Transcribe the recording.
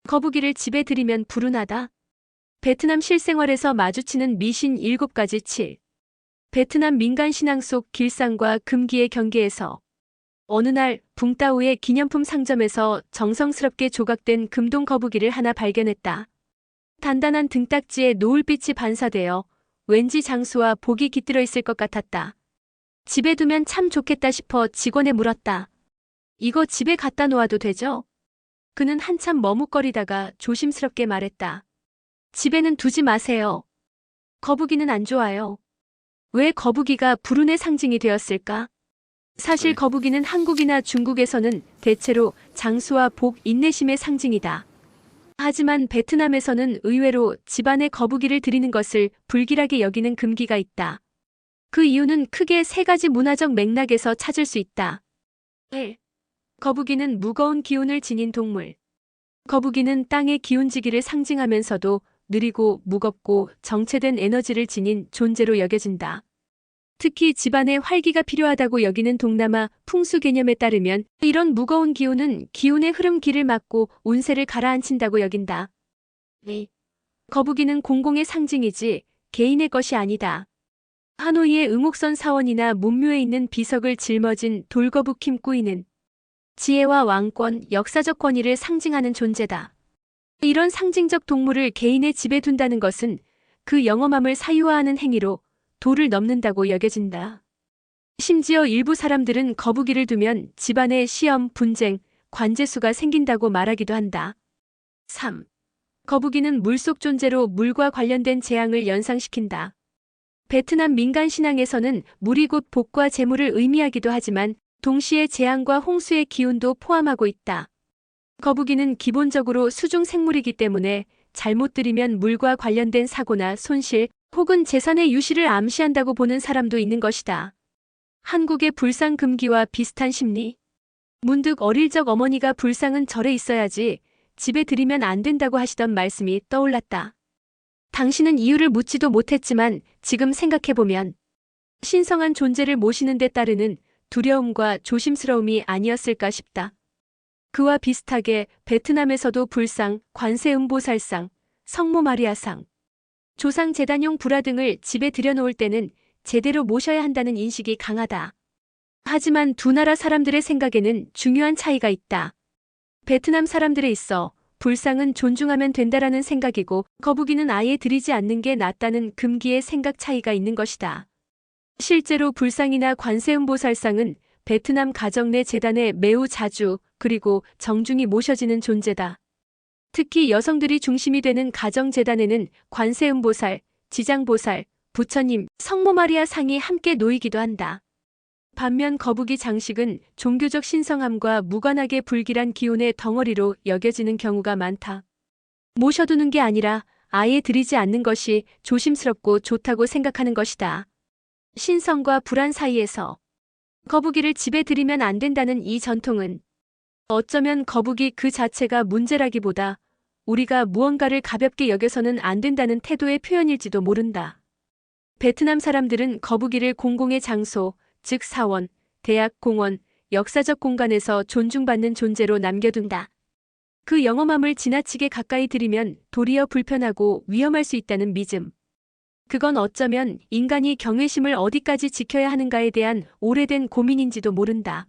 거북이를 집에 들이면 불운하다. 베트남 실생활에서 마주치는 미신 7가지 7. 베트남 민간 신앙 속 길상과 금기의 경계에서 어느 날 붕따오의 기념품 상점에서 정성스럽게 조각된 금동 거북이를 하나 발견했다. 단단한 등딱지에 노을빛이 반사되어 왠지 장수와 복이 깃들어 있을 것 같았다. 집에 두면 참 좋겠다 싶어 직원에 물었다. 이거 집에 갖다 놓아도 되죠? 그는 한참 머뭇거리다가 조심스럽게 말했다. 집에는 두지 마세요. 거북이는 안 좋아요. 왜 거북이가 불운의 상징이 되었을까? 사실 거북이는 한국이나 중국에서는 대체로 장수와 복, 인내심의 상징이다. 하지만 베트남에서는 의외로 집안에 거북이를 들이는 것을 불길하게 여기는 금기가 있다. 그 이유는 크게 3가지 문화적 맥락에서 찾을 수 있다. 1. 거북이는 무거운 기운을 지닌 동물. 거북이는 땅의 기운지기를 상징하면서도 느리고 무겁고 정체된 에너지를 지닌 존재로 여겨진다. 특히 집안에 활기가 필요하다고 여기는 동남아 풍수 개념에 따르면 이런 무거운 기운은 기운의 흐름 길을 막고 운세를 가라앉힌다고 여긴다. 2. 거북이는 공공의 상징이지 개인의 것이 아니다. 하노이의 응옥선 사원이나 문묘에 있는 비석을 짊어진 돌거북 킴꾸이는 지혜와 왕권, 역사적 권위를 상징하는 존재다. 이런 상징적 동물을 개인의 집에 둔다는 것은 그 영험함을 사유화하는 행위로 도를 넘는다고 여겨진다. 심지어 일부 사람들은 거북이를 두면 집안에 시험, 분쟁, 관제수가 생긴다고 말하기도 한다. 3. 거북이는 물속 존재로 물과 관련된 재앙을 연상시킨다. 베트남 민간 신앙에서는 물이 곧 복과 재물을 의미하기도 하지만 동시에 재앙과 홍수의 기운도 포함하고 있다. 거북이는 기본적으로 수중 생물이기 때문에 잘못 들이면 물과 관련된 사고나 손실 혹은 재산의 유실을 암시한다고 보는 사람도 있는 것이다. 한국의 불상 금기와 비슷한 심리. 문득 어릴 적 어머니가 불상은 절에 있어야지 집에 들이면 안 된다고 하시던 말씀이 떠올랐다. 당신은 이유를 묻지도 못했지만 지금 생각해보면 신성한 존재를 모시는 데 따르는 두려움과 조심스러움이 아니었을까 싶다. 그와 비슷하게 베트남에서도 불상, 관세음보살상, 성모 마리아상, 조상 제단용 불화 등을 집에 들여놓을 때는 제대로 모셔야 한다는 인식이 강하다. 하지만 두 나라 사람들의 생각에는 중요한 차이가 있다. 베트남 사람들에 있어 불상은 존중하면 된다라는 생각이고 거북이는 아예 들이지 않는 게 낫다는 금기의 생각 차이가 있는 것이다. 실제로 불상이나 관세음보살상은 베트남 가정 내 제단에 매우 자주 그리고 정중히 모셔지는 존재다. 특히 여성들이 중심이 되는 가정재단에는 관세음보살, 지장보살, 부처님, 성모 마리아 상이 함께 놓이기도 한다. 반면 거북이 장식은 종교적 신성함과 무관하게 불길한 기운의 덩어리로 여겨지는 경우가 많다. 모셔두는 게 아니라 아예 들이지 않는 것이 조심스럽고 좋다고 생각하는 것이다. 신성과 불안 사이에서 거북이를 집에 들이면 안 된다는 이 전통은 어쩌면 거북이 그 자체가 문제라기보다 우리가 무언가를 가볍게 여겨서는 안 된다는 태도의 표현일지도 모른다. 베트남 사람들은 거북이를 공공의 장소, 즉 사원, 대학, 공원, 역사적 공간에서 존중받는 존재로 남겨둔다. 그 영험함을 지나치게 가까이 들이면 도리어 불편하고 위험할 수 있다는 믿음. 그건 어쩌면 인간이 경외심을 어디까지 지켜야 하는가에 대한 오래된 고민인지도 모른다.